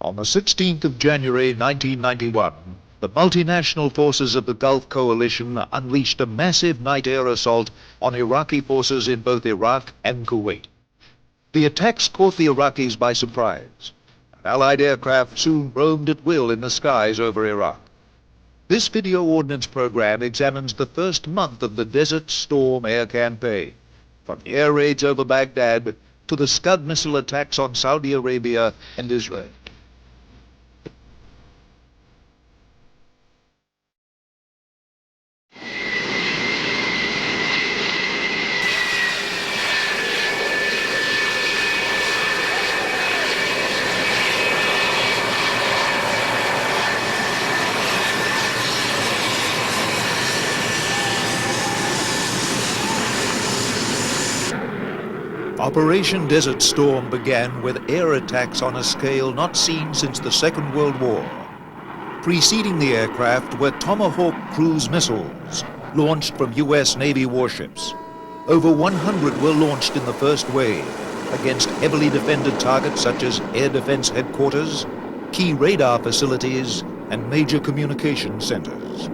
On the 16th of January 1991, the multinational forces of the Gulf Coalition unleashed a massive night air assault on Iraqi forces in both Iraq and Kuwait. The attacks caught the Iraqis by surprise. Allied aircraft soon roamed at will in the skies over Iraq. This video ordnance program examines the first month of the Desert Storm air campaign, from the air raids over Baghdad to the Scud missile attacks on Saudi Arabia and Israel. Operation Desert Storm began with air attacks on a scale not seen since the Second World War. Preceding the aircraft were Tomahawk cruise missiles, launched from U.S. Navy warships. Over 100 were launched in the first wave against heavily defended targets such as Air Defense Headquarters, key radar facilities, and major communication centers.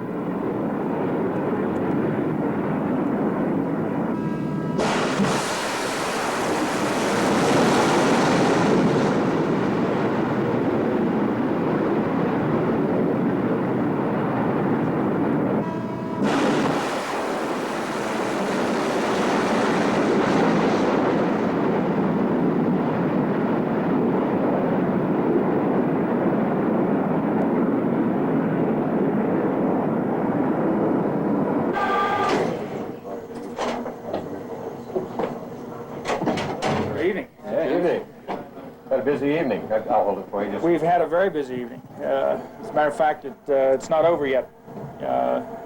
Busy evening. I'll hold it for you. We've had a very busy evening. As a matter of fact, it's not over yet.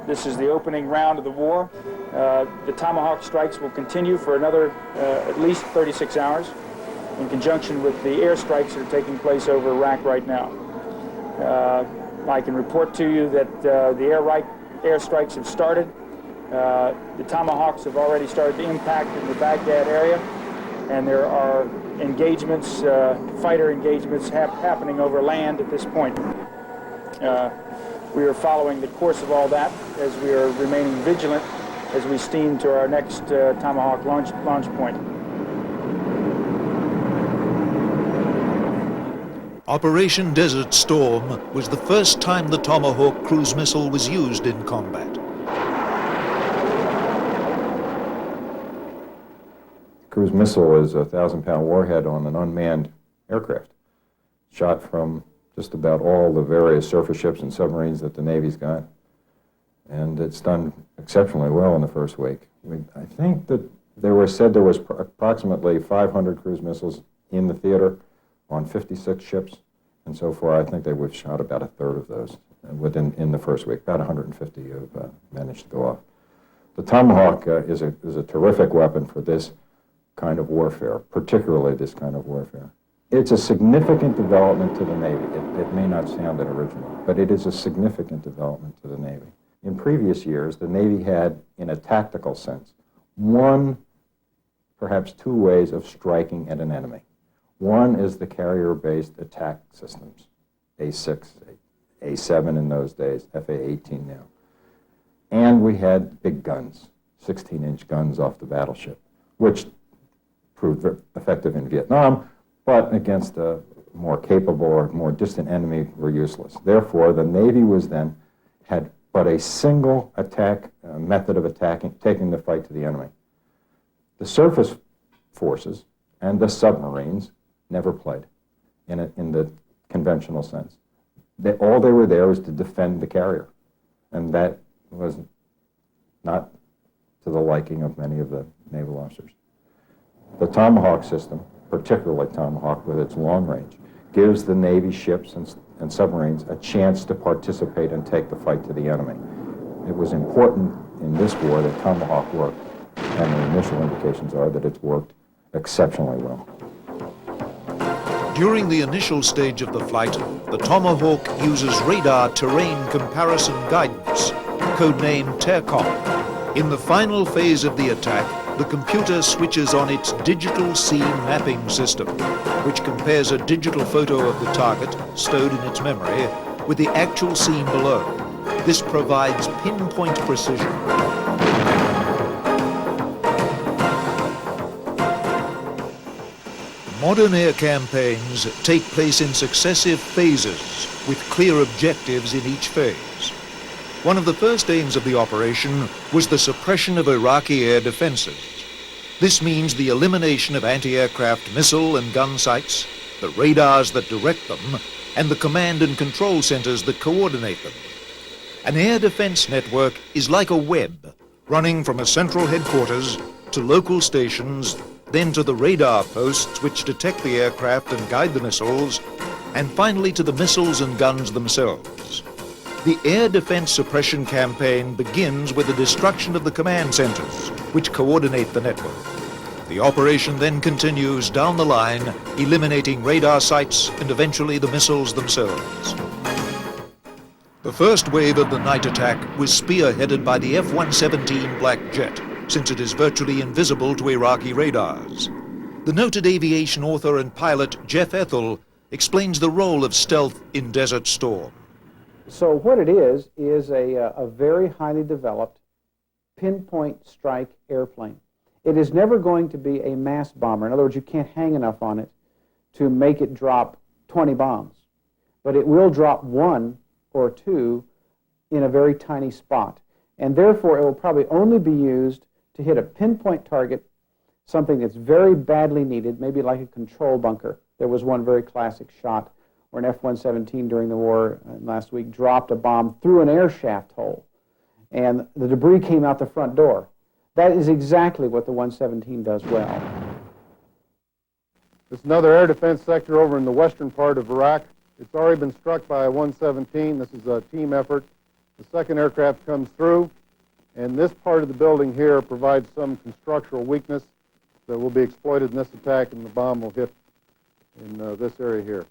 This is the opening round of the war. The Tomahawk strikes will continue for another at least 36 hours in conjunction with the airstrikes that are taking place over Iraq right now. I can report to you that the airstrikes have started. The Tomahawks have already started to impact in the Baghdad area, and there are engagements, fighter engagements happening over land at this point. We are following the course of all that as we are remaining vigilant as we steam to our next Tomahawk launch point. Operation Desert Storm was the first time the Tomahawk cruise missile was used in combat. Cruise missile is a 1,000-pound warhead on an unmanned aircraft, shot from just about all the various surface ships and submarines that the Navy's got. And it's done exceptionally well in the first week. I think that there was approximately 500 cruise missiles in the theater on 56 ships. And so far, I think we've shot about a third of those in the first week. About 150 have managed to go off. The Tomahawk is a terrific weapon for this kind of warfare, particularly this kind of warfare. It's a significant development to the Navy. It may not sound it original, but it is a significant development to the Navy. In previous years, the Navy had, in a tactical sense, one, perhaps two ways of striking at an enemy. One is the carrier-based attack systems, A6, A7 in those days, FA-18 now. And we had big guns, 16-inch guns off the battleship, which proved effective in Vietnam, but against a more capable or more distant enemy were useless. Therefore, the Navy had but a single attack method of taking the fight to the enemy. The surface forces and the submarines never played in the conventional sense. All they were there was to defend the carrier, and that was not to the liking of many of the naval officers. The Tomahawk system, particularly Tomahawk with its long range, gives the Navy ships and submarines a chance to participate and take the fight to the enemy. It was important in this war that Tomahawk worked, and the initial indications are that it's worked exceptionally well. During the initial stage of the flight, the Tomahawk uses radar terrain comparison guidance, codenamed TERCOM. In the final phase of the attack, the computer switches on its digital scene mapping system. which compares a digital photo of the target stowed in its memory with the actual scene below. This provides pinpoint precision. Modern air campaigns take place in successive phases with clear objectives in each phase. One of the first aims of the operation was the suppression of Iraqi air defenses. This means the elimination of anti-aircraft missile and gun sites, the radars that direct them, and the command and control centers that coordinate them. An air defense network is like a web, running from a central headquarters to local stations, then to the radar posts which detect the aircraft and guide the missiles, and finally to the missiles and guns themselves. The air defense suppression campaign begins with the destruction of the command centers, which coordinate the network. The operation then continues down the line, eliminating radar sites and eventually the missiles themselves. The first wave of the night attack was spearheaded by the F-117 Black Jet, since it is virtually invisible to Iraqi radars. The noted aviation author and pilot Jeff Ethel explains the role of stealth in Desert Storm. So what it is a very highly developed pinpoint strike airplane. It is never going to be a mass bomber. In other words, you can't hang enough on it to make it drop 20 bombs. But it will drop 1 or 2 in a very tiny spot. And therefore, it will probably only be used to hit a pinpoint target, something that's very badly needed, maybe like a control bunker. There was one very classic shot where an F-117 during the war last week dropped a bomb through an air shaft hole, and the debris came out the front door. That is exactly what the 117 does well. It's another air defense sector over in the western part of Iraq. It's already been struck by a 117. This is a team effort. The second aircraft comes through, and this part of the building here provides some structural weakness that will be exploited in this attack, and the bomb will hit in this area here.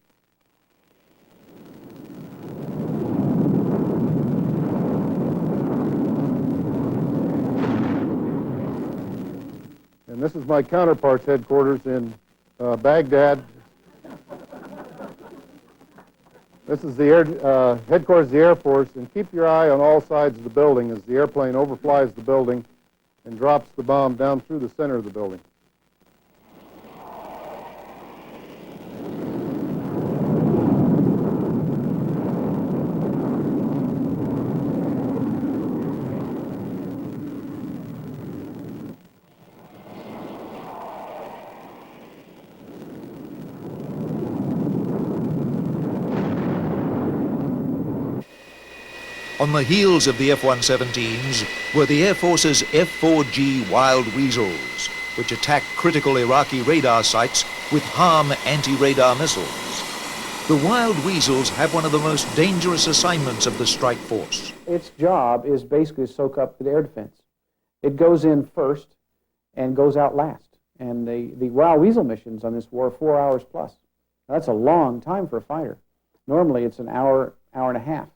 And this is my counterpart's headquarters in Baghdad. This is the headquarters of the Air Force, and keep your eye on all sides of the building as the airplane overflies the building and drops the bomb down through the center of the building. On the heels of the F-117s were the Air Force's F-4G Wild Weasels, which attacked critical Iraqi radar sites with HARM anti-radar missiles. The Wild Weasels have one of the most dangerous assignments of the strike force. Its job is basically to soak up the air defense. It goes in first and goes out last. And the Wild Weasel missions on this war are 4 hours plus. Now, that's a long time for a fighter. Normally it's an hour, hour and a half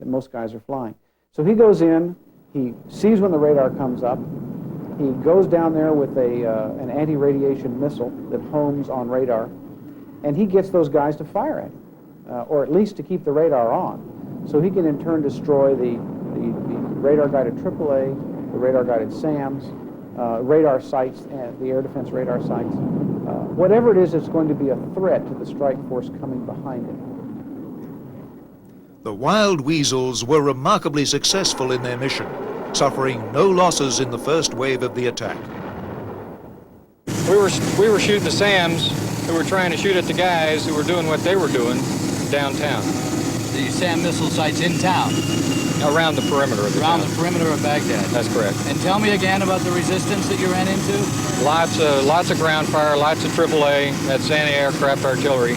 that most guys are flying. So he goes in, he sees when the radar comes up, he goes down there with an anti-radiation missile that homes on radar, and he gets those guys to fire at him, or at least to keep the radar on. So he can in turn destroy the radar-guided AAA, the radar-guided SAMs, radar sites, and the air defense radar sites. Whatever it is, it's going to be a threat to the strike force coming behind it. The Wild Weasels were remarkably successful in their mission, suffering no losses in the first wave of the attack. We were shooting the SAMs who were trying to shoot at the guys who were doing what they were doing downtown. The SAM missile sites in town? Around the perimeter of the town. Around the perimeter of Baghdad. That's correct. And tell me again about the resistance that you ran into? Lots of ground fire, lots of AAA, that's anti-aircraft artillery.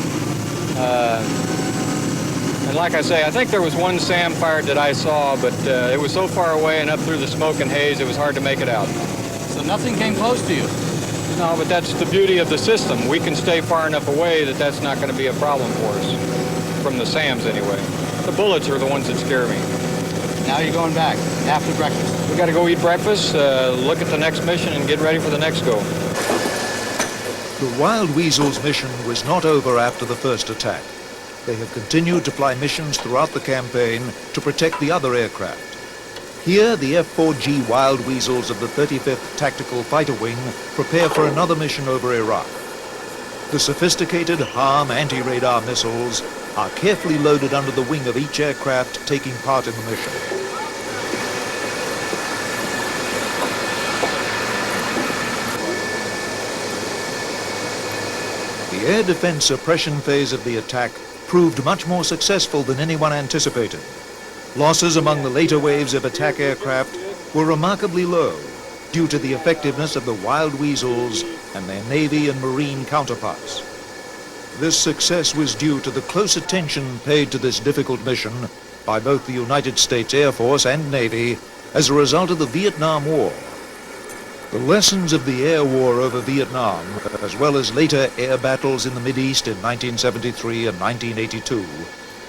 And like I say, I think there was one SAM fired that I saw, but it was so far away and up through the smoke and haze, it was hard to make it out. So nothing came close to you? No, but that's the beauty of the system. We can stay far enough away that that's not going to be a problem for us, from the SAMs anyway. The bullets are the ones that scare me. Now you're going back, after breakfast. We got to go eat breakfast, look at the next mission, and get ready for the next go. The Wild Weasel's mission was not over after the first attack. They have continued to fly missions throughout the campaign to protect the other aircraft. Here, the F-4G Wild Weasels of the 35th Tactical Fighter Wing prepare for another mission over Iraq. The sophisticated HARM anti-radar missiles are carefully loaded under the wing of each aircraft taking part in the mission. The air defense suppression phase of the attack proved much more successful than anyone anticipated. Losses among the later waves of attack aircraft were remarkably low due to the effectiveness of the Wild Weasels and their Navy and Marine counterparts. This success was due to the close attention paid to this difficult mission by both the United States Air Force and Navy as a result of the Vietnam War. The lessons of the air war over Vietnam, as well as later air battles in the Mideast in 1973 and 1982,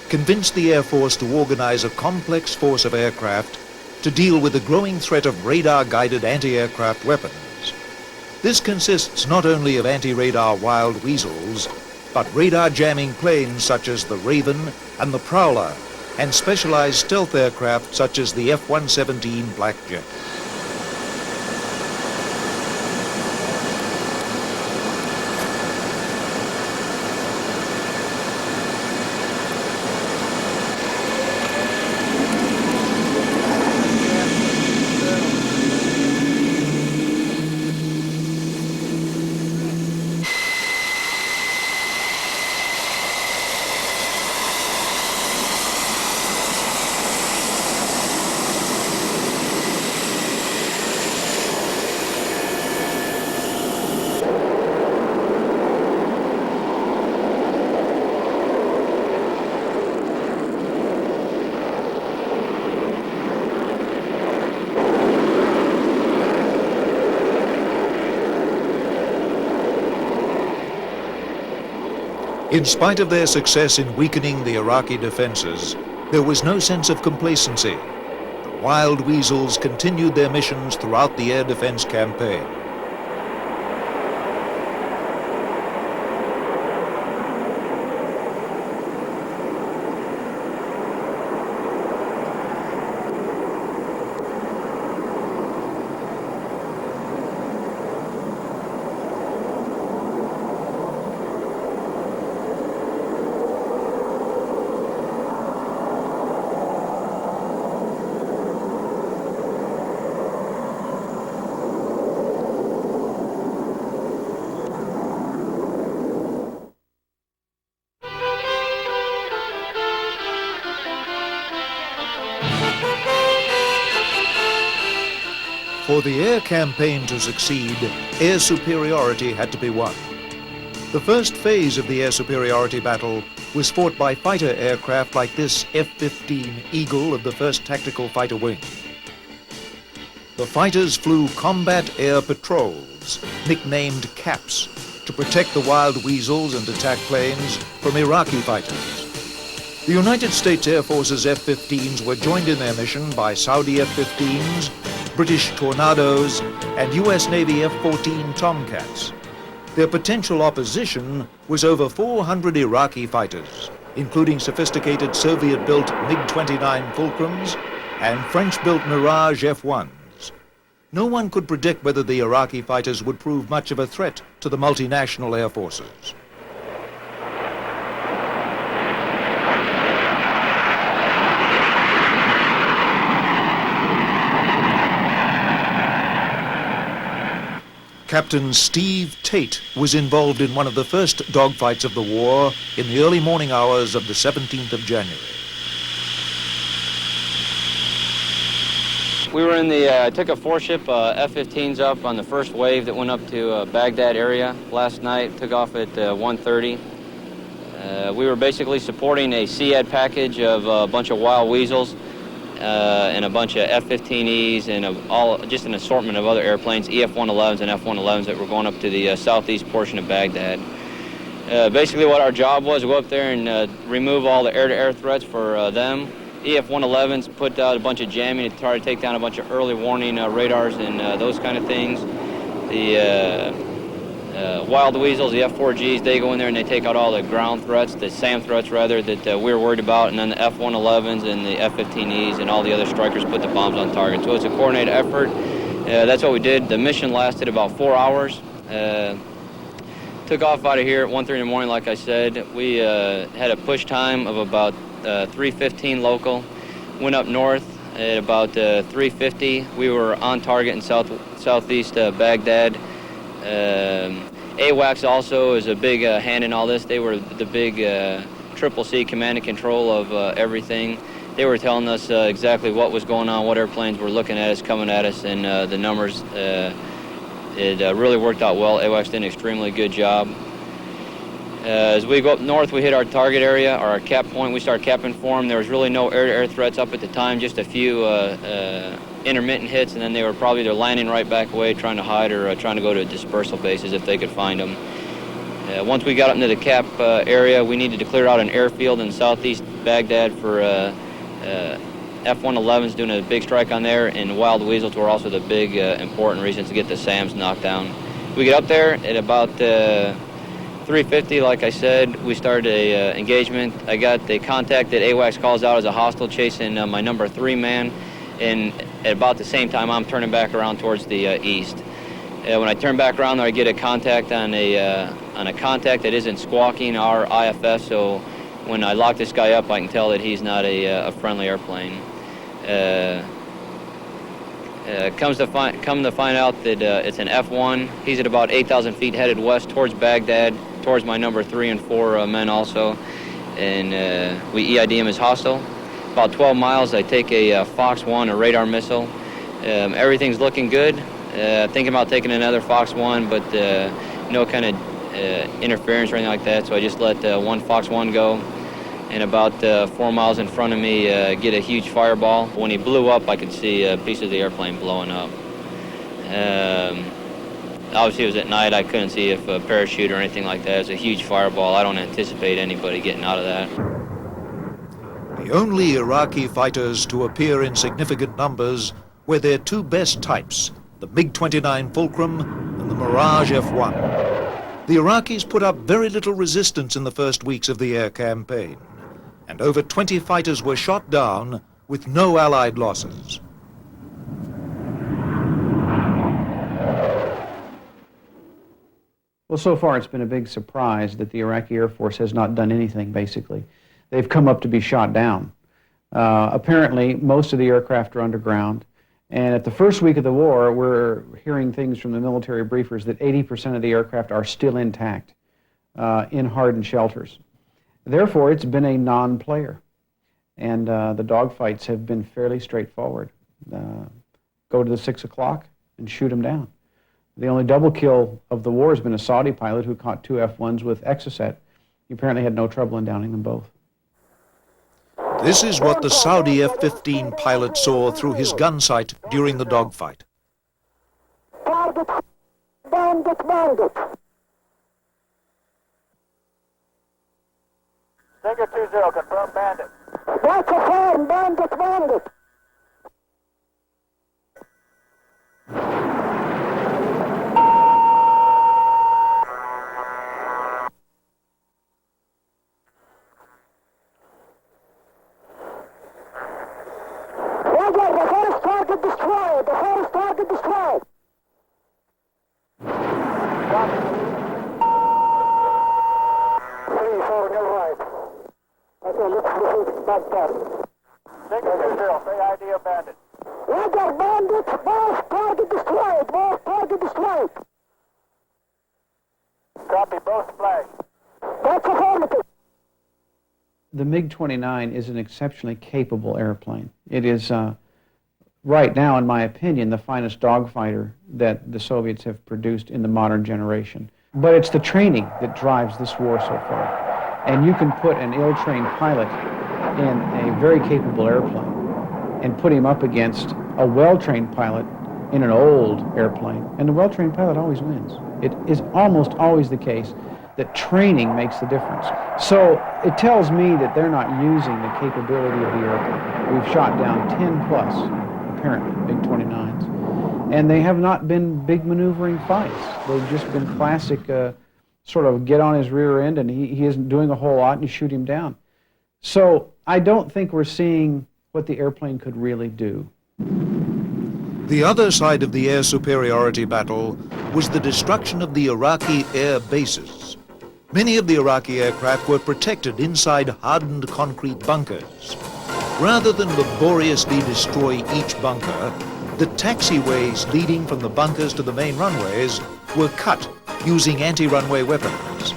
convinced the Air Force to organize a complex force of aircraft to deal with the growing threat of radar-guided anti-aircraft weapons. This consists not only of anti-radar Wild Weasels, but radar-jamming planes such as the Raven and the Prowler, and specialized stealth aircraft such as the F-117 Blackjet. In spite of their success in weakening the Iraqi defenses, there was no sense of complacency. The Wild Weasels continued their missions throughout the air defense campaign. For the air campaign to succeed, air superiority had to be won. The first phase of the air superiority battle was fought by fighter aircraft like this F-15 Eagle of the 1st Tactical Fighter Wing. The fighters flew combat air patrols, nicknamed CAPs, to protect the Wild Weasels and attack planes from Iraqi fighters. The United States Air Force's F-15s were joined in their mission by Saudi F-15s, British Tornadoes, and US Navy F-14 Tomcats. Their potential opposition was over 400 Iraqi fighters, including sophisticated Soviet-built MiG-29 Fulcrums and French-built Mirage F-1s. No one could predict whether the Iraqi fighters would prove much of a threat to the multinational air forces. Captain Steve Tate was involved in one of the first dogfights of the war in the early morning hours of the 17th of January. We were in the, took a 4-ship F-15s up on the first wave that went up to Baghdad area last night, took off at 1:30. We were basically supporting a SEAD package of a bunch of Wild Weasels and a bunch of F-15Es and just an assortment of other airplanes, EF-111s and F-111s that were going up to the southeast portion of Baghdad. Basically what our job was to go up there and remove all the air-to-air threats for them. EF-111s put out a bunch of jamming to try to take down a bunch of early warning radars and those kind of things. The Wild Weasels, the F-4Gs, they go in there and they take out all the ground threats, the SAM threats rather, that we were worried about, and then the F-111s and the F-15Es and all the other strikers put the bombs on target. So it's a coordinated effort. That's what we did. The mission lasted about 4 hours. Took off out of here at 1:30 in the morning, like I said. We had a push time of about 3:15 local. Went up north at about 3:50. We were on target in southeast Baghdad. AWACS also is a big hand in all this. They were the big Triple C command and control of everything. They were telling us exactly what was going on, what airplanes were looking at us, coming at us, and the numbers. It really worked out well. AWACS did an extremely good job. As we go up north, we hit our target area, or our cap point. We started capping for them. There was really no air-to-air threats up at the time, just a few intermittent hits, and then they were probably either landing right back away, trying to hide, or trying to go to dispersal bases if they could find them. Once we got up into the cap area, we needed to clear out an airfield in southeast Baghdad for F-111s doing a big strike on there, and Wild Weasels were also the big important reasons to get the SAMs knocked down. We get up there at about 3:50, like I said. We started a engagement. I got the contact that AWACS calls out as a hostile chasing my number 3 man, and at about the same time I'm turning back around towards the east. When I turn back around there, I get a contact on a contact that isn't squawking our IFS, so when I lock this guy up, I can tell that he's not a friendly airplane. Come to find out that it's an F-1. He's at about 8,000 feet headed west towards Baghdad, towards my number 3 and 4 men also, and we EID him as hostile. About 12 miles, I take a Fox 1, a radar missile. Everything's looking good. Thinking about taking another Fox 1, but no kind of interference or anything like that, so I just let one Fox 1 go. And about 4 miles in front of me, get a huge fireball. When he blew up, I could see a piece of the airplane blowing up. Obviously, it was at night. I couldn't see if a parachute or anything like that. It was a huge fireball. I don't anticipate anybody getting out of that. The only Iraqi fighters to appear in significant numbers were their 2 best types, the MiG-29 Fulcrum and the Mirage F-1. The Iraqis put up very little resistance in the first weeks of the air campaign, and over 20 fighters were shot down with no Allied losses. Well, so far it's been a big surprise that the Iraqi Air Force has not done anything, basically. They've come up to be shot down. Apparently, most of the aircraft are underground, and at the first week of the war, we're hearing things from the military briefers that 80% of the aircraft are still intact in hardened shelters. Therefore, it's been a non-player, and the dogfights have been fairly straightforward. Go to the 6 o'clock and shoot them down. The only double kill of the war has been a Saudi pilot who caught 2 F-1s with Exocet. He apparently had no trouble in downing them both. This is what the Saudi F-15 pilot saw through his gun sight during the dogfight. Target, bandit. Stinger 20, confirm bandit. That's a farm, bandit. Roger, the first target destroyed. Copy. 3-4, no right. Okay, let's proceed back there. Stinger 20, say ID of bandit. Roger, bandit, both target destroyed. Copy, both flags. That's affirmative. The MiG-29 is an exceptionally capable airplane. It is, right now, in my opinion, the finest dogfighter that the Soviets have produced in the modern generation. But it's the training that drives this war so far. And you can put an ill-trained pilot in a very capable airplane and put him up against a well-trained pilot in an old airplane, and the well-trained pilot always wins. It is almost always the case that training makes the difference. So it tells me that they're not using the capability of the airplane. We've shot down 10 plus, apparently, MiG-29s. And they have not been big maneuvering fights. They've just been classic sort of get on his rear end and he isn't doing a whole lot and you shoot him down. So I don't think we're seeing what the airplane could really do. The other side of the air superiority battle was the destruction of the Iraqi air bases. Many of the Iraqi aircraft were protected inside hardened concrete bunkers. Rather than laboriously destroy each bunker, the taxiways leading from the bunkers to the main runways were cut using anti-runway weapons.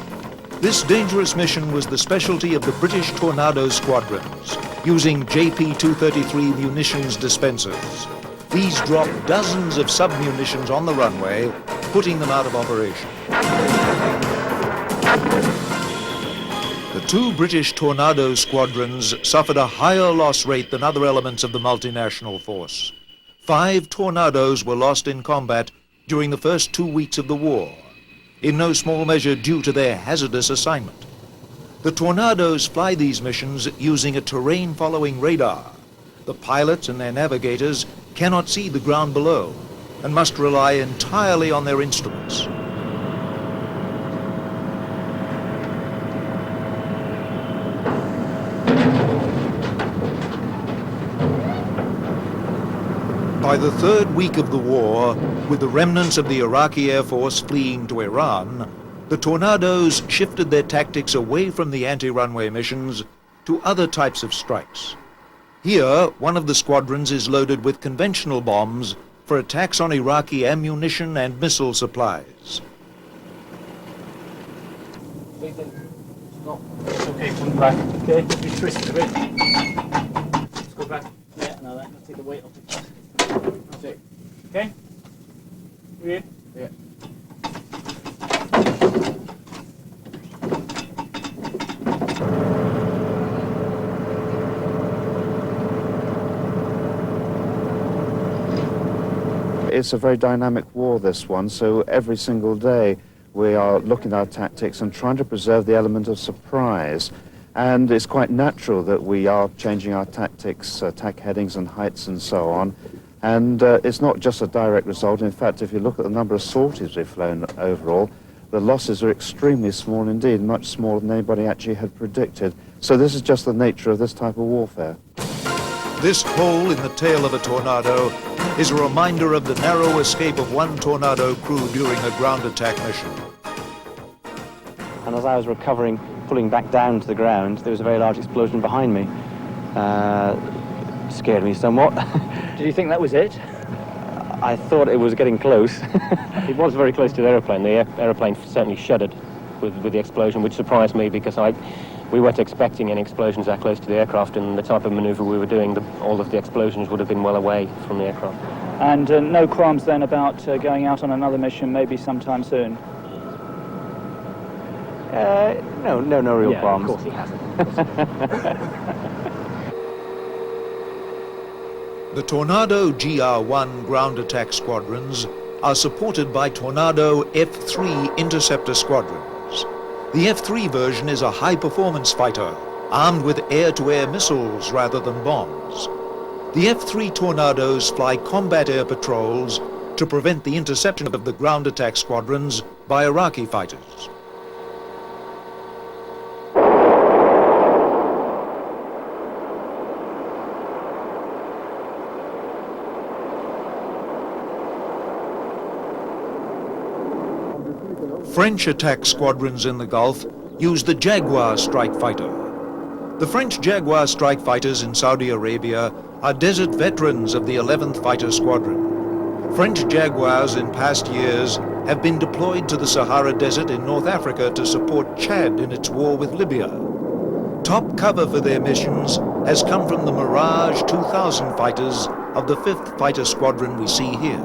This dangerous mission was the specialty of the British Tornado squadrons, using JP-233 munitions dispensers. These dropped dozens of sub-munitions on the runway, putting them out of operation. The two British Tornado squadrons suffered a higher loss rate than other elements of the multinational force. 5 Tornadoes were lost in combat during the first 2 weeks of the war, in no small measure due to their hazardous assignment. The Tornadoes fly these missions using a terrain-following radar. The pilots and their navigators cannot see the ground below and must rely entirely on their instruments. By the 3rd week of the war, with the remnants of the Iraqi Air Force fleeing to Iran, the Tornadoes shifted their tactics away from the anti-runway missions to other types of strikes. Here, one of the squadrons is loaded with conventional bombs for attacks on Iraqi ammunition and missile supplies. Okay, come back. Okay, be twisted a bit. Let's go back. Yeah, no, that. Let's take the weight off it. That's it. Okay? You in? Yeah. It's a very dynamic war, this one, so every single day we are looking at our tactics and trying to preserve the element of surprise. And it's quite natural that we are changing our tactics, attack headings and heights and so on. And it's not just a direct result. In fact, if you look at the number of sorties we've flown overall, the losses are extremely small indeed, much smaller than anybody actually had predicted. So this is just the nature of this type of warfare. This hole in the tail of a Tornado is a reminder of the narrow escape of one Tornado crew during a ground attack mission. And as I was recovering, pulling back down to the ground, there was a very large explosion behind me. Scared me somewhat. Did you think that was it? I thought it was getting close. It was very close to the aeroplane. The aeroplane certainly shuddered with the explosion, which surprised me because we weren't expecting any explosions that close to the aircraft, and the type of maneuver we were doing, all of the explosions would have been well away from the aircraft. And no qualms then about going out on another mission maybe sometime soon? No real qualms. Of course he hasn't. The Tornado GR-1 ground attack squadrons are supported by Tornado F-3 interceptor squadrons. The F-3 version is a high-performance fighter, armed with air-to-air missiles rather than bombs. The F-3 Tornadoes fly combat air patrols to prevent the interception of the ground attack squadrons by Iraqi fighters. French attack squadrons in the Gulf use the Jaguar strike fighter. The French Jaguar strike fighters in Saudi Arabia are desert veterans of the 11th Fighter Squadron. French Jaguars in past years have been deployed to the Sahara Desert in North Africa to support Chad in its war with Libya. Top cover for their missions has come from the Mirage 2000 fighters of the 5th Fighter Squadron we see here.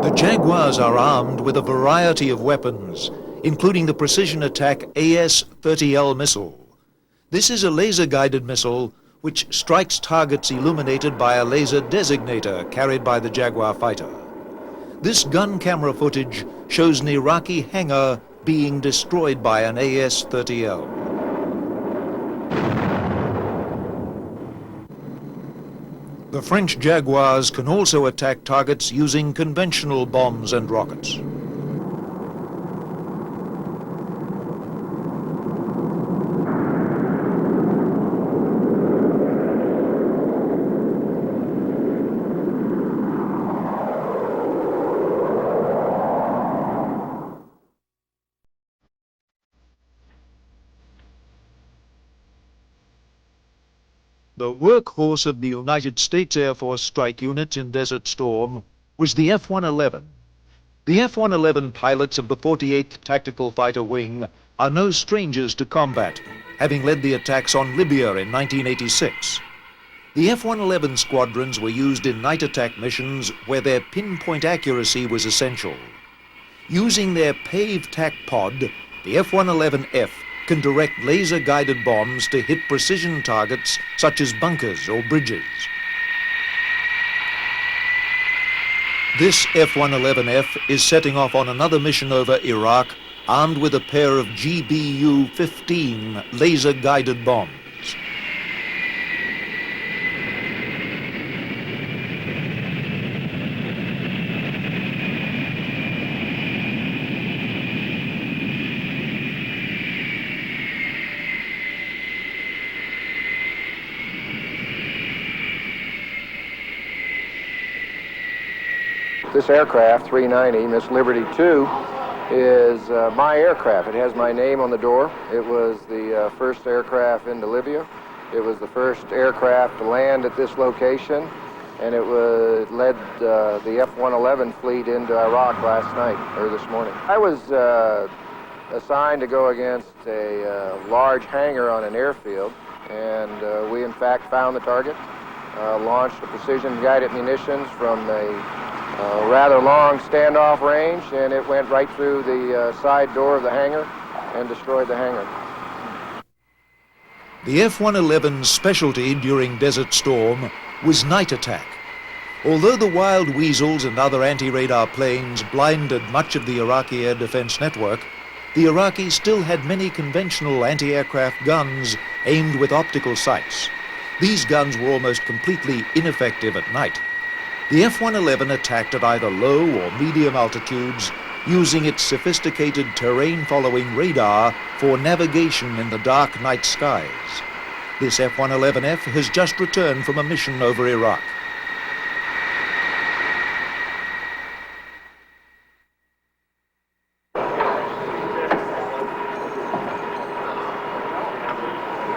The Jaguars are armed with a variety of weapons, including the precision attack AS-30L missile. This is a laser-guided missile which strikes targets illuminated by a laser designator carried by the Jaguar fighter. This gun camera footage shows an Iraqi hangar being destroyed by an AS-30L. The French Jaguars can also attack targets using conventional bombs and rockets. The workhorse of the United States Air Force strike units in Desert Storm was the F-111. The F-111 pilots of the 48th Tactical Fighter Wing are no strangers to combat, having led the attacks on Libya in 1986. The F-111 squadrons were used in night attack missions where their pinpoint accuracy was essential. Using their PAVE TAC pod, the F-111F can direct laser-guided bombs to hit precision targets such as bunkers or bridges. This F-111F is setting off on another mission over Iraq, armed with a pair of GBU-15 laser-guided bombs. This aircraft, 390, Miss Liberty 2, is my aircraft. It has my name on the door. It was the first aircraft into Libya. It was the first aircraft to land at this location, and it led the F-111 fleet into Iraq last night, or this morning. I was assigned to go against a large hangar on an airfield, and we in fact found the target, launched a precision-guided munitions from a rather long standoff range, and it went right through the side door of the hangar and destroyed the hangar. The F-111's specialty during Desert Storm was night attack. Although the Wild Weasels and other anti-radar planes blinded much of the Iraqi air defense network, the Iraqis still had many conventional anti-aircraft guns aimed with optical sights. These guns were almost completely ineffective at night. The F-111 attacked at either low or medium altitudes, using its sophisticated terrain-following radar for navigation in the dark night skies. This F-111F has just returned from a mission over Iraq.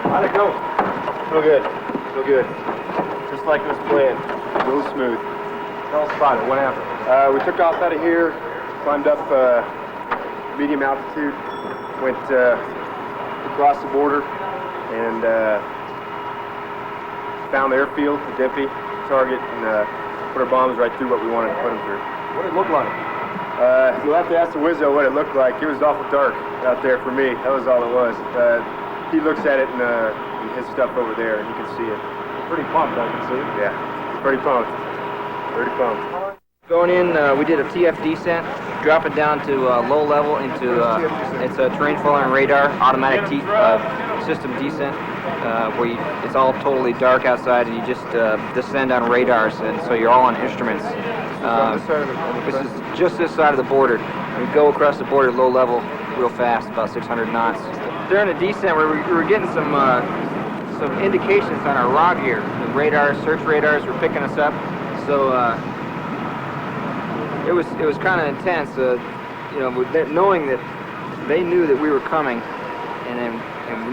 How'd it go? Real good. Real good. Just like it was planned. Real smooth. Tell us about it. What happened? We took off out of here, climbed up medium altitude, went across the border, and found the airfield, the Dippy target, and put our bombs right through what we wanted to put them through. What did it look like? You'll have to ask the Wizzo what it looked like. It was awful dark out there for me. That was all it was. He looks at it in his stuff over there, and you can see it. Pretty pumped, I can see. Yeah, pretty pumped. Pretty pumped. Going in, we did a TF descent, drop it down to low level into, it's a terrain-following radar, automatic system descent, where it's all totally dark outside and you just descend on radars, and so you're all on instruments. This is just this side of the border. We go across the border low level real fast, about 600 knots. During the descent, we were getting some indications on our ROG gear. The radar, search radars were picking us up. So it was kind of intense, you know, knowing that they knew that we were coming, and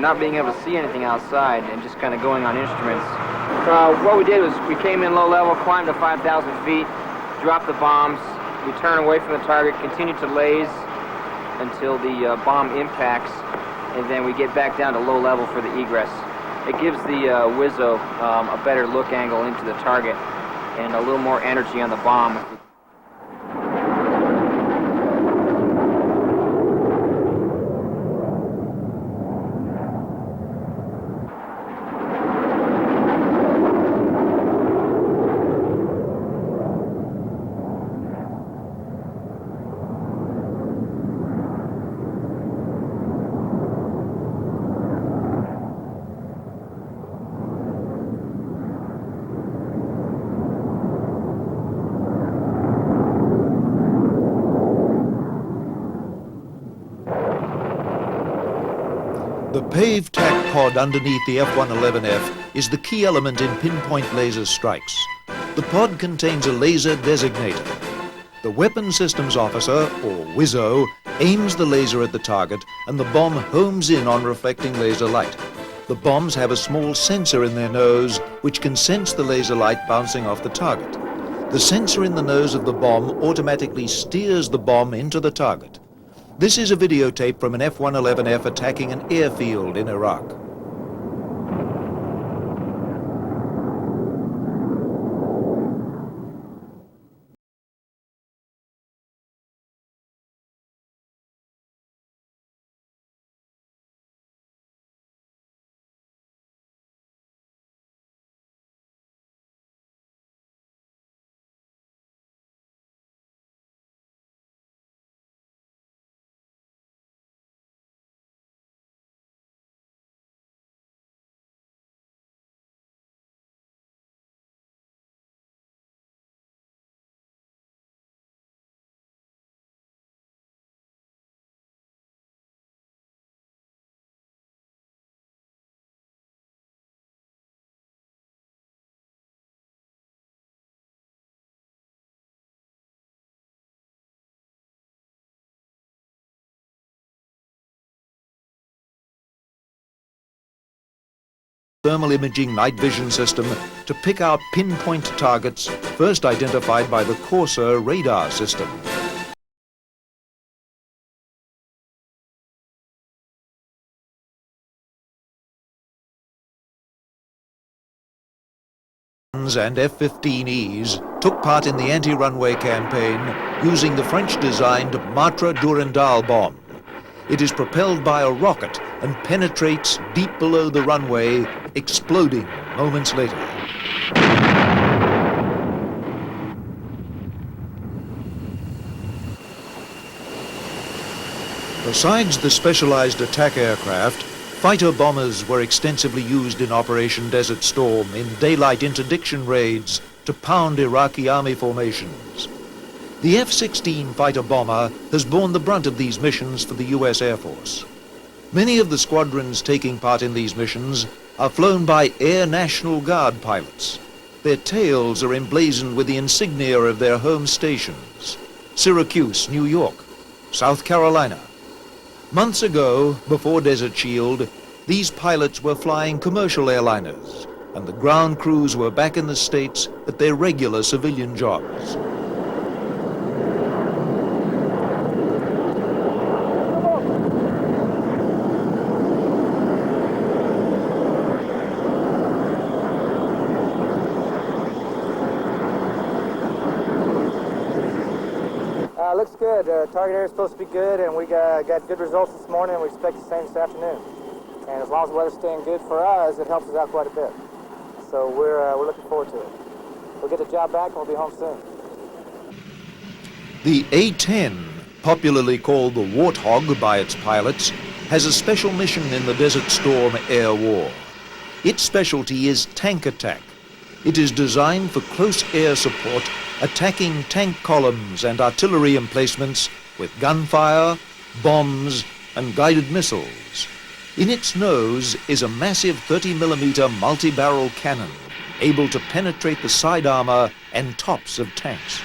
not being able to see anything outside, and just kind of going on instruments. What we did was we came in low level, climbed to 5,000 feet, dropped the bombs, we turn away from the target, continue to laze until the bomb impacts, and then we get back down to low level for the egress. It gives the Wizzo a better look angle into the target and a little more energy on the bomb. The pave tack pod underneath the F-111F is the key element in pinpoint laser strikes. The pod contains a laser designator. The Weapons Systems Officer, or WISO, aims the laser at the target and the bomb homes in on reflecting laser light. The bombs have a small sensor in their nose which can sense the laser light bouncing off the target. The sensor in the nose of the bomb automatically steers the bomb into the target. This is a videotape from an F-111F attacking an airfield in Iraq. Thermal imaging night vision system to pick out pinpoint targets first identified by the Corsair radar system. And F-15Es took part in the anti-runway campaign using the French-designed Matra Durandal bomb. It is propelled by a rocket and penetrates deep below the runway, exploding moments later. Besides the specialized attack aircraft, fighter bombers were extensively used in Operation Desert Storm in daylight interdiction raids to pound Iraqi army formations. The F-16 fighter bomber has borne the brunt of these missions for the U.S. Air Force. Many of the squadrons taking part in these missions are flown by Air National Guard pilots. Their tails are emblazoned with the insignia of their home stations: Syracuse, New York, South Carolina. Months ago, before Desert Shield, these pilots were flying commercial airliners, and the ground crews were back in the States at their regular civilian jobs. Looks good. Target area is supposed to be good, and we got good results this morning, and we expect the same this afternoon. And as long as the weather's staying good for us, it helps us out quite a bit. So we're looking forward to it. We'll get the job back, and we'll be home soon. The A-10, popularly called the Warthog by its pilots, has a special mission in the Desert Storm air war. Its specialty is tank attack. It is designed for close air support, attacking tank columns and artillery emplacements with gunfire, bombs, and guided missiles. In its nose is a massive 30mm multi-barrel cannon, able to penetrate the side armor and tops of tanks.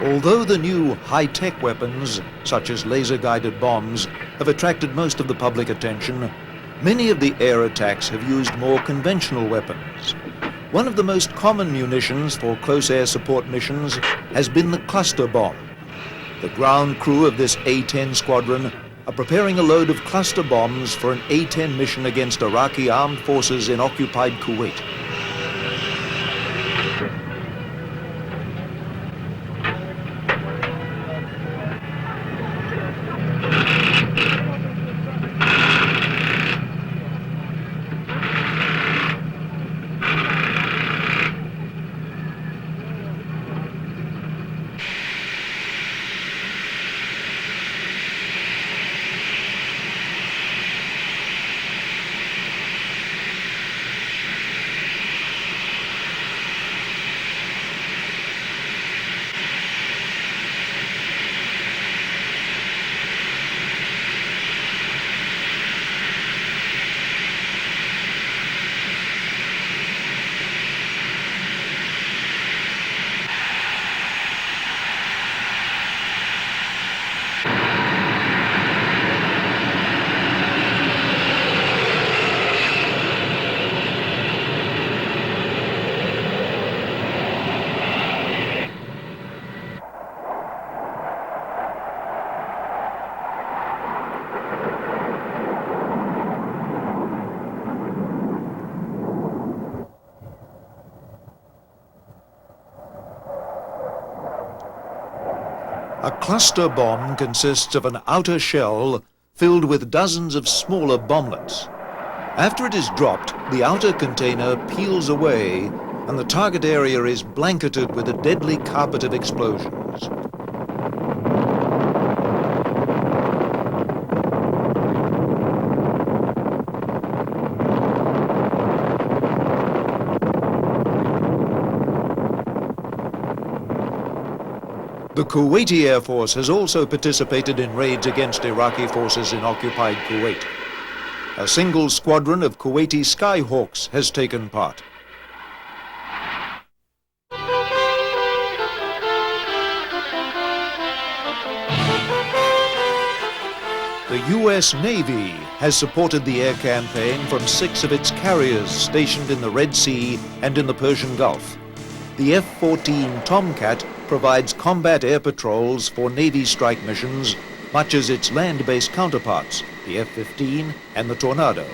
Although the new high-tech weapons, such as laser-guided bombs, have attracted most of the public attention, many of the air attacks have used more conventional weapons. One of the most common munitions for close air support missions has been the cluster bomb. The ground crew of this A-10 squadron are preparing a load of cluster bombs for an A-10 mission against Iraqi armed forces in occupied Kuwait. A cluster bomb consists of an outer shell filled with dozens of smaller bomblets. After it is dropped, the outer container peels away and the target area is blanketed with a deadly carpet of explosions. The Kuwaiti Air Force has also participated in raids against Iraqi forces in occupied Kuwait. A single squadron of Kuwaiti Skyhawks has taken part. The U.S. Navy has supported the air campaign from 6 of its carriers stationed in the Red Sea and in the Persian Gulf. The F-14 Tomcat provides combat air patrols for Navy strike missions, much as its land-based counterparts, the F-15 and the Tornado.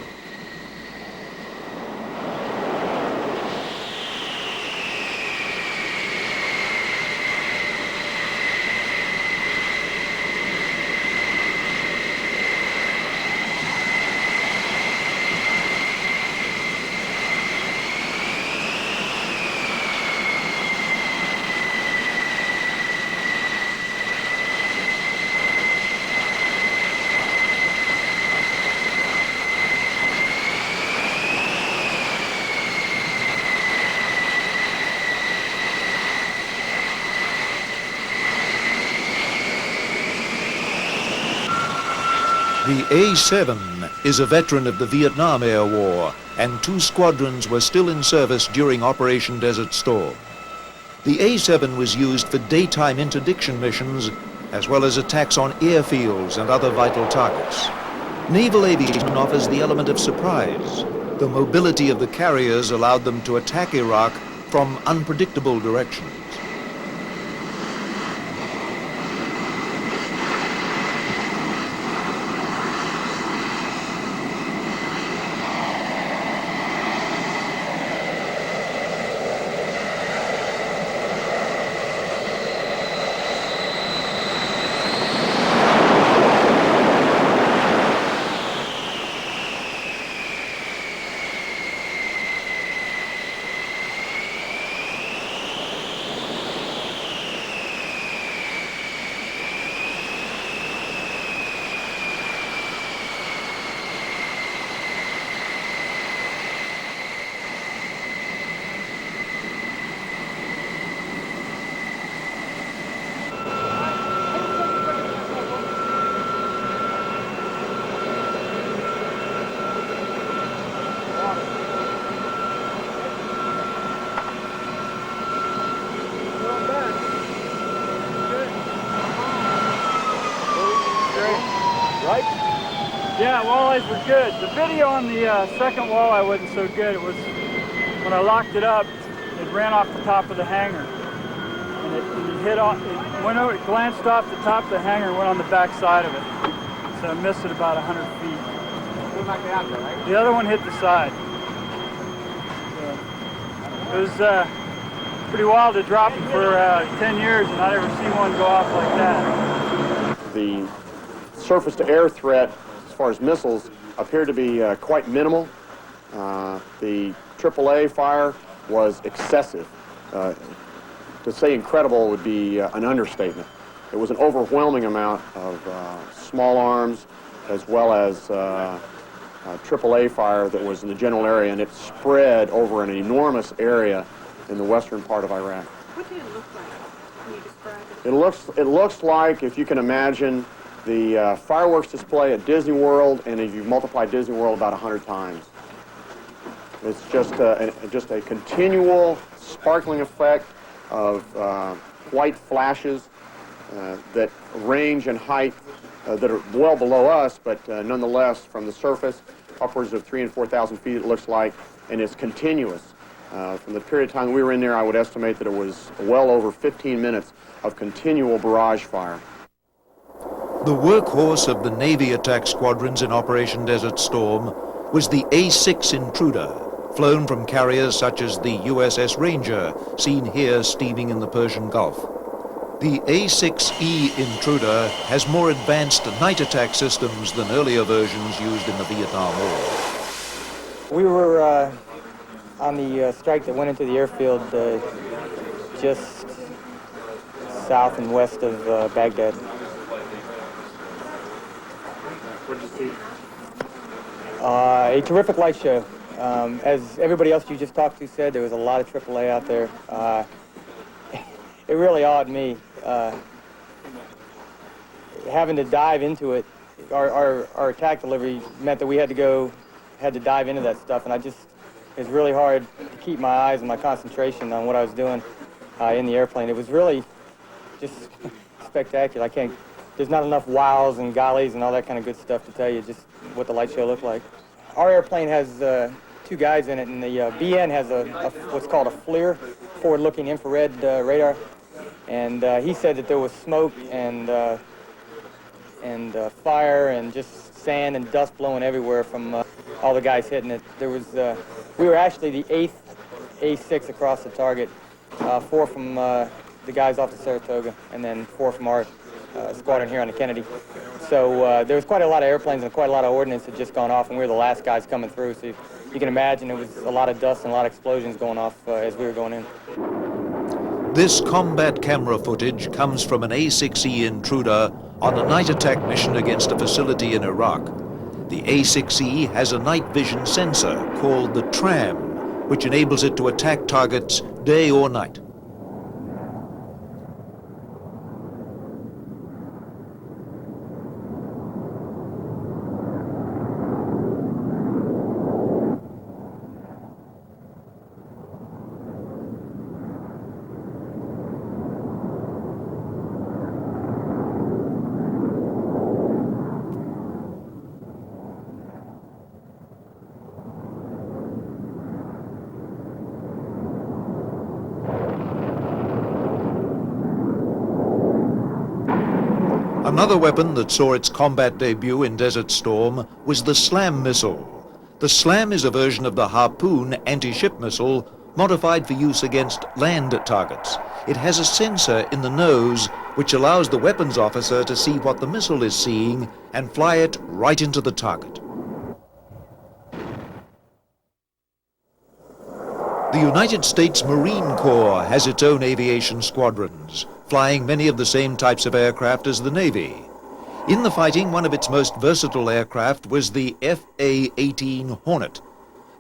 The A-7 is a veteran of the Vietnam Air War, and 2 squadrons were still in service during Operation Desert Storm. The A-7 was used for daytime interdiction missions, as well as attacks on airfields and other vital targets. Naval aviation offers the element of surprise. The mobility of the carriers allowed them to attack Iraq from unpredictable directions. Yeah, walleyes were good. The video on the second walleye wasn't so good. It was, when I locked it up, it ran off the top of the hanger. And it hit off, it went over, it glanced off the top of the hanger and went on the back side of it. So I missed it about 100 feet. One back out there, right? The other one hit the side. So it was pretty wild to drop them for 10 years and not ever see one go off like that. The surface-to-air threat, as far as missiles, appeared to be quite minimal. The AAA fire was excessive. To say incredible would be an understatement. It was an overwhelming amount of small arms as well as AAA fire that was in the general area, and it spread over an enormous area in the western part of Iraq. What did it look like? Can you describe it? It looks like, if you can imagine, the fireworks display at Disney World, and if you multiply Disney World about 100 times. It's just a continual sparkling effect of white flashes that range in height that are well below us, but nonetheless, from the surface, upwards of 3,000 and 4,000 feet it looks like, and it's continuous. From the period of time we were in there, I would estimate that it was well over 15 minutes of continual barrage fire. The workhorse of the Navy attack squadrons in Operation Desert Storm was the A-6 Intruder, flown from carriers such as the USS Ranger, seen here steaming in the Persian Gulf. The A6E Intruder has more advanced night attack systems than earlier versions used in the Vietnam War. We were on the strike that went into the airfield just south and west of Baghdad. What did you see? A terrific light show. As everybody else you just talked to said, there was a lot of AAA out there. It really awed me. Having to dive into it, our attack delivery meant that we had to dive into that stuff, and it was really hard to keep my eyes and my concentration on what I was doing in the airplane. It was really just spectacular. There's not enough wows and gollies and all that kind of good stuff to tell you just what the light show looked like. Our airplane has two guys in it, and the BN has what's called a FLIR, forward-looking infrared radar. And he said that there was smoke and fire and just sand and dust blowing everywhere from all the guys hitting it. We were actually the 8th A6 across the target, 4 from the guys off the Saratoga, and then 4 from our squadron here on the Kennedy. So there was quite a lot of airplanes and quite a lot of ordnance had just gone off, and we were the last guys coming through. So you can imagine it was a lot of dust and a lot of explosions going off as we were going in. This combat camera footage comes from an A6E Intruder on a night attack mission against a facility in Iraq. The A6E has a night vision sensor called the TRAM, which enables it to attack targets day or night. Another weapon that saw its combat debut in Desert Storm was the SLAM missile. The SLAM is a version of the Harpoon anti-ship missile modified for use against land targets. It has a sensor in the nose which allows the weapons officer to see what the missile is seeing and fly it right into the target. The United States Marine Corps has its own aviation squadrons, flying many of the same types of aircraft as the Navy. In the fighting, one of its most versatile aircraft was the Fa-18 Hornet.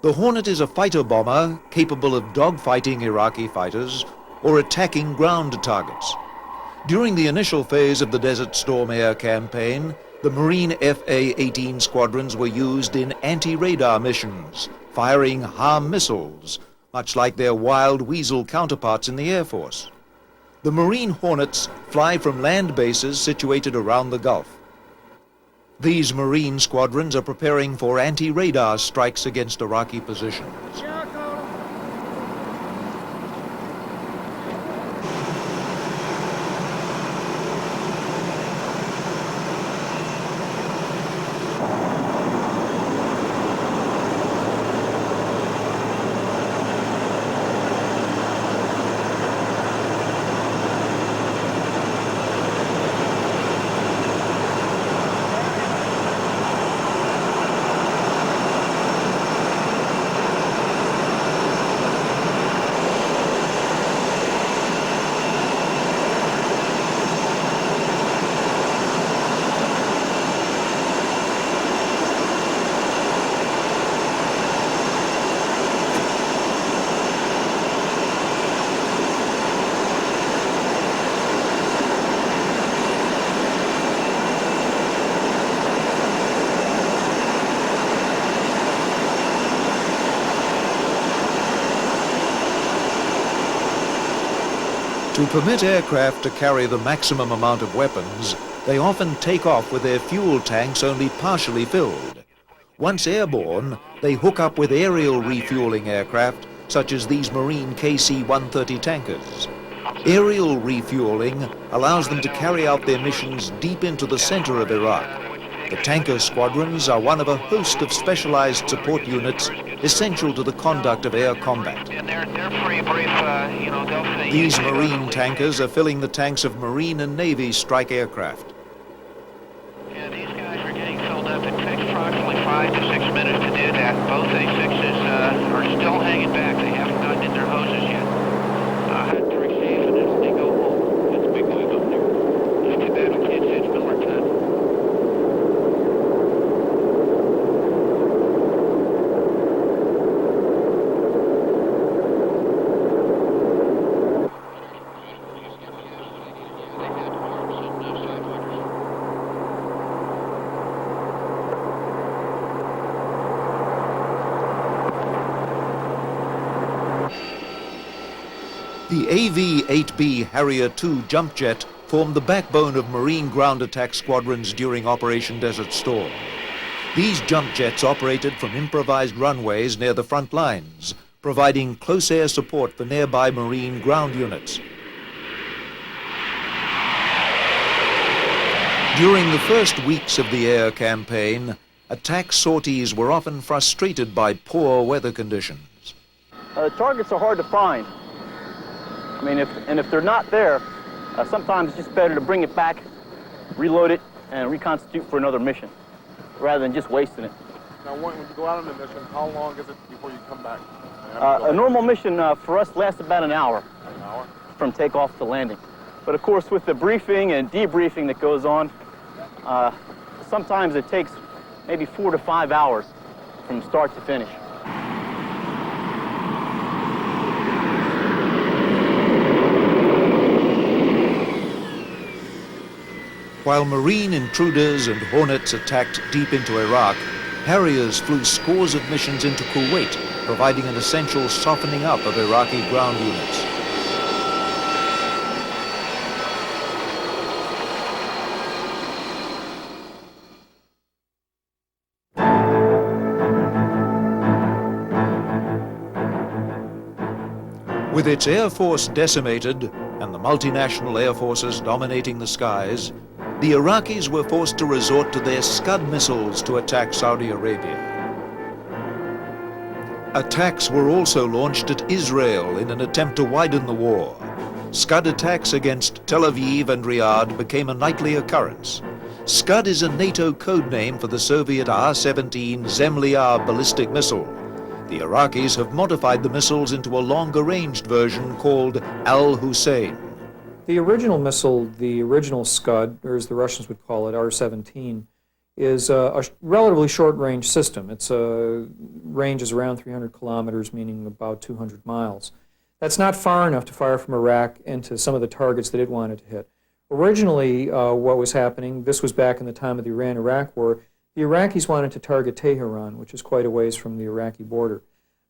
The Hornet is a fighter bomber capable of dogfighting Iraqi fighters or attacking ground targets. During the initial phase of the Desert Storm air campaign, the Marine Fa-18 squadrons were used in anti-radar missions, firing HARM missiles, much like their Wild Weasel counterparts in the Air Force. The Marine Hornets fly from land bases situated around the Gulf. These Marine squadrons are preparing for anti-radar strikes against Iraqi positions. To permit aircraft to carry the maximum amount of weapons, they often take off with their fuel tanks only partially filled. Once airborne, they hook up with aerial refueling aircraft, such as these Marine KC-130 tankers. Aerial refueling allows them to carry out their missions deep into the center of Iraq. The tanker squadrons are one of a host of specialized support units essential to the conduct of air combat. And they're pretty brief, they'll say... These Marine tankers are filling the tanks of Marine and Navy strike aircraft. Yeah, these guys are getting filled up. It takes approximately 5 to 6 minutes to do that. Both A6s are still hanging back. They haven't gotten in their hoses yet. I had to receive it as they go home. It's a big move up there. It's too bad we can't change Miller time. The AV-8B Harrier II jump jet formed the backbone of Marine ground attack squadrons during Operation Desert Storm. These jump jets operated from improvised runways near the front lines, providing close air support for nearby Marine ground units. During the first weeks of the air campaign, attack sorties were often frustrated by poor weather conditions. Targets are hard to find. I mean, if they're not there, sometimes it's just better to bring it back, reload it, and reconstitute for another mission, rather than just wasting it. Now, when you go out on a mission, how long is it before you come back? A normal mission for us lasts about an hour. An hour? From takeoff to landing. But of course, with the briefing and debriefing that goes on, sometimes it takes maybe 4 to 5 hours from start to finish. While Marine intruders and Hornets attacked deep into Iraq, Harriers flew scores of missions into Kuwait, providing an essential softening up of Iraqi ground units. With its air force decimated and the multinational air forces dominating the skies, the Iraqis were forced to resort to their Scud missiles to attack Saudi Arabia. Attacks were also launched at Israel in an attempt to widen the war. Scud attacks against Tel Aviv and Riyadh became a nightly occurrence. Scud is a NATO code name for the Soviet R-17 Zemlya ballistic missile. The Iraqis have modified the missiles into a longer-ranged version called Al-Hussein. The original missile, the original Scud, or as the Russians would call it, R-17, is a relatively short-range system. Its range is around 300 kilometers, meaning about 200 miles. That's not far enough to fire from Iraq into some of the targets that it wanted to hit. Originally, what was happening, this was back in the time of the Iran-Iraq War, the Iraqis wanted to target Tehran, which is quite a ways from the Iraqi border.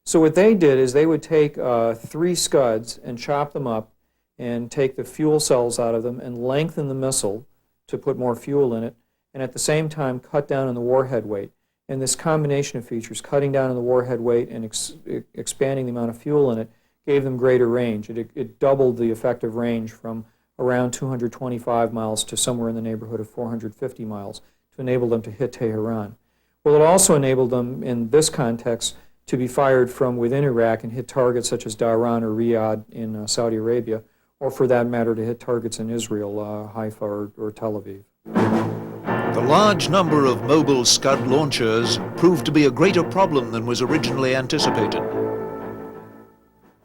So what they did is they would take 3 Scuds and chop them up and take the fuel cells out of them and lengthen the missile to put more fuel in it, and at the same time cut down on the warhead weight. And this combination of features, cutting down on the warhead weight and expanding the amount of fuel in it, gave them greater range. It doubled the effective range from around 225 miles to somewhere in the neighborhood of 450 miles to enable them to hit Tehran. Well, it also enabled them, in this context, to be fired from within Iraq and hit targets such as Dhahran or Riyadh in Saudi Arabia, or for that matter, to hit targets in Israel, Haifa or Tel Aviv. The large number of mobile Scud launchers proved to be a greater problem than was originally anticipated.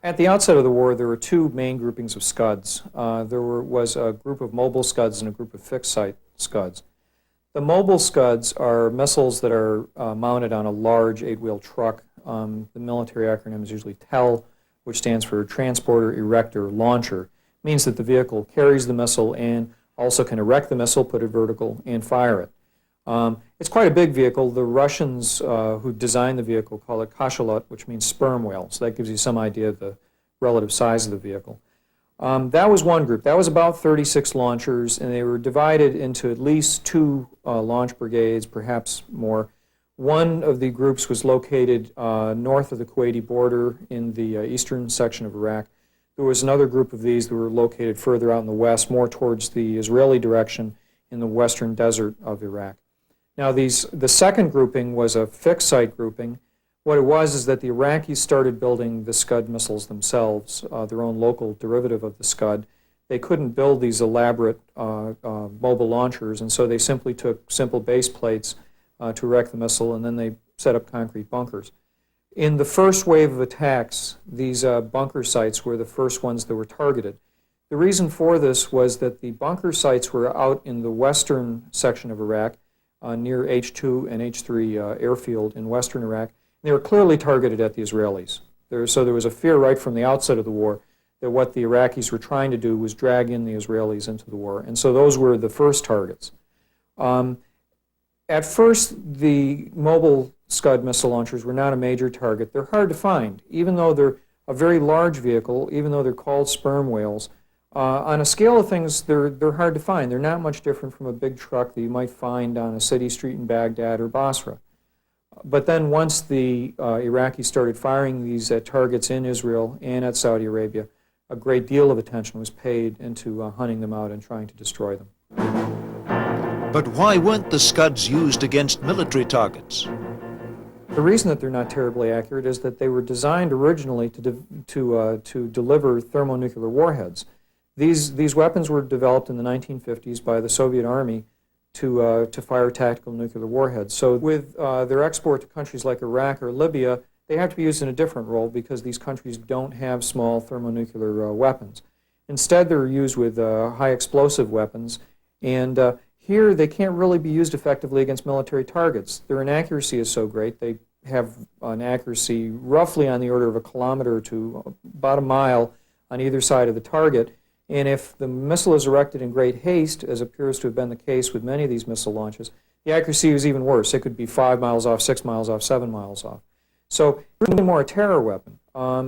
At the outset of the war, there were 2 main groupings of Scuds. There was a group of mobile Scuds and a group of fixed-site Scuds. The mobile Scuds are missiles that are mounted on a large 8-wheel truck. The military acronym is usually TEL, which stands for Transporter, Erector, Launcher. It means that the vehicle carries the missile and also can erect the missile, put it vertical, and fire it. It's quite a big vehicle. The Russians who designed the vehicle call it Cachalot, which means sperm whale, so that gives you some idea of the relative size of the vehicle. That was one group. That was about 36 launchers, and they were divided into at least 2 launch brigades, perhaps more. One of the groups was located north of the Kuwaiti border in the eastern section of Iraq. There was another group of these that were located further out in the west, more towards the Israeli direction in the western desert of Iraq. Now, the second grouping was a fixed-site grouping, What it was is that the Iraqis started building the Scud missiles themselves, their own local derivative of the Scud. They couldn't build these elaborate mobile launchers, and so they simply took simple base plates to erect the missile, and then they set up concrete bunkers. In the first wave of attacks, these bunker sites were the first ones that were targeted. The reason for this was that the bunker sites were out in the western section of Iraq, near H2 and H3 airfield in western Iraq. They were clearly targeted at the Israelis. So there was a fear right from the outset of the war that what the Iraqis were trying to do was drag in the Israelis into the war. And so those were the first targets. At first, the mobile Scud missile launchers were not a major target. They're hard to find. Even though they're a very large vehicle, even though they're called sperm whales, on a scale of things, they're hard to find. They're not much different from a big truck that you might find on a city street in Baghdad or Basra. But then once the Iraqis started firing these at targets in Israel and at Saudi Arabia, a great deal of attention was paid into hunting them out and trying to destroy them. But why weren't the Scuds used against military targets? The reason that they're not terribly accurate is that they were designed originally to deliver thermonuclear warheads. These weapons were developed in the 1950s by the Soviet Army to fire tactical nuclear warheads. So with their export to countries like Iraq or Libya, they have to be used in a different role because these countries don't have small thermonuclear weapons. Instead, they're used with high explosive weapons, and here they can't really be used effectively against military targets. Their inaccuracy is so great. They have an accuracy roughly on the order of a kilometer to about a mile on either side of the target. And if the missile is erected in great haste, as appears to have been the case with many of these missile launches, the accuracy is even worse. It could be 5 miles off, 6 miles off, 7 miles off. So it's really more a terror weapon.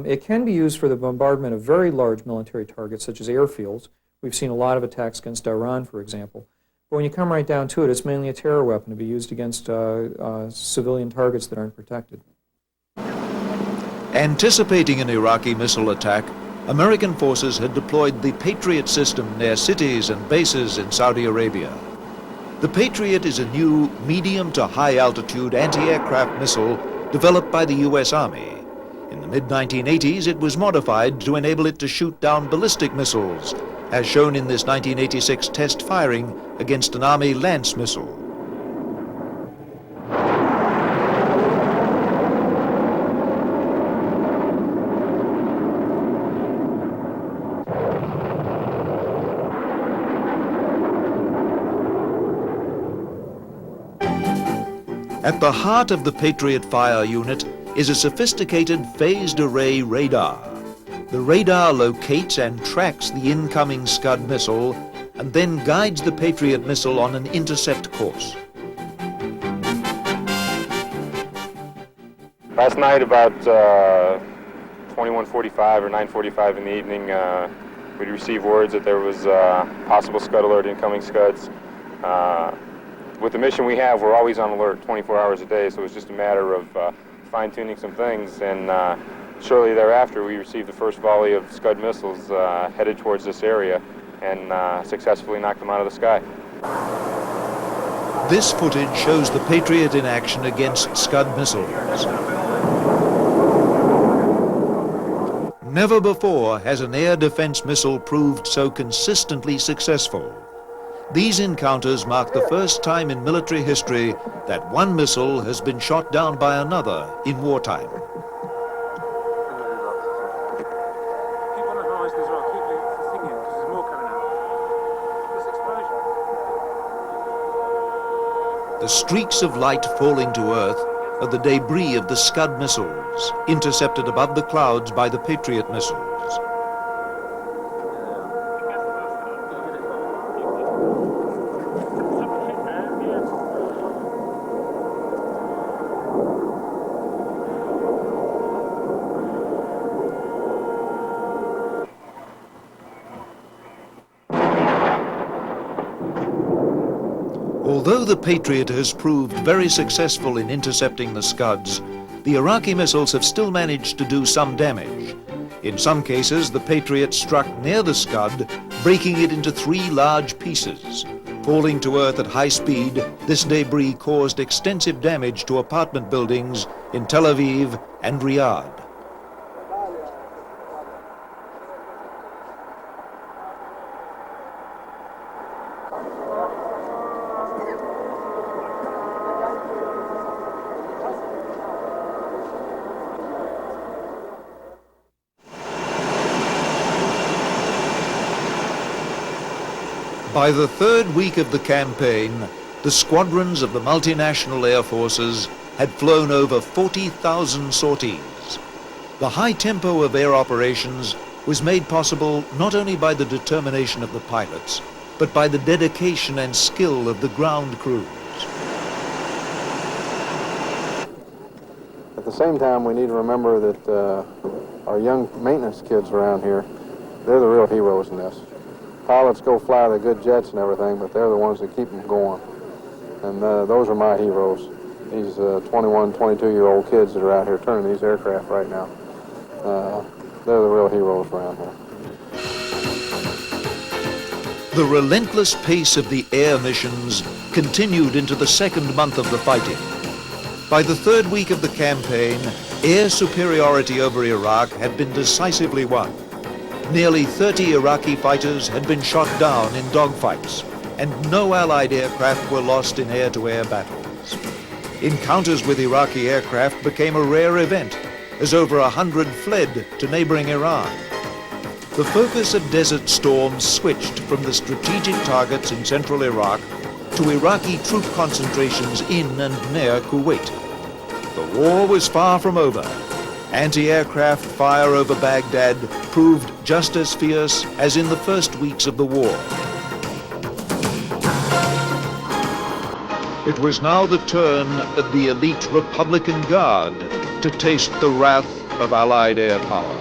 It can be used for the bombardment of very large military targets, such as airfields. We've seen a lot of attacks against Iran, for example. But when you come right down to it, it's mainly a terror weapon to be used against civilian targets that aren't protected. Anticipating an Iraqi missile attack, American forces had deployed the Patriot system near cities and bases in Saudi Arabia. The Patriot is a new medium to high altitude anti-aircraft missile developed by the U.S. Army. In the mid-1980s, it was modified to enable it to shoot down ballistic missiles, as shown in this 1986 test firing against an Army Lance missile. At the heart of the Patriot fire unit is a sophisticated phased array radar. The radar locates and tracks the incoming Scud missile and then guides the Patriot missile on an intercept course. Last night about 21:45 or 9:45 in the evening, we'd received words that there was possible Scud alert, incoming Scuds. With the mission we have, we're always on alert 24 hours a day, so it's just a matter of fine-tuning some things, and shortly thereafter we received the first volley of Scud missiles headed towards this area and successfully knocked them out of the sky. This footage shows the Patriot in action against Scud missiles. Never before has an air defense missile proved so consistently successful. These encounters mark the first time in military history that one missile has been shot down by another in wartime. The streaks of light falling to earth are the debris of the Scud missiles, intercepted above the clouds by the Patriot missiles. Although the Patriot has proved very successful in intercepting the Scuds, the Iraqi missiles have still managed to do some damage. In some cases, the Patriot struck near the Scud, breaking it into 3 large pieces. Falling to earth at high speed, this debris caused extensive damage to apartment buildings in Tel Aviv and Riyadh. By the third week of the campaign, the squadrons of the multinational air forces had flown over 40,000 sorties. The high tempo of air operations was made possible not only by the determination of the pilots, but by the dedication and skill of the ground crews. At the same time, we need to remember that our young maintenance kids around here, they're the real heroes in this. Pilots go fly the good jets and everything, but they're the ones that keep them going. And those are my heroes. These 21, 22-year-old kids that are out here turning these aircraft right now. They're the real heroes around here. The relentless pace of the air missions continued into the second month of the fighting. By the third week of the campaign, air superiority over Iraq had been decisively won. Nearly 30 Iraqi fighters had been shot down in dogfights, and no Allied aircraft were lost in air-to-air battles. Encounters with Iraqi aircraft became a rare event, as over 100 fled to neighboring Iran. The focus of Desert Storm switched from the strategic targets in central Iraq to Iraqi troop concentrations in and near Kuwait. The war was far from over. Anti-aircraft fire over Baghdad proved just as fierce as in the first weeks of the war. It was now the turn of the elite Republican Guard to taste the wrath of Allied air power.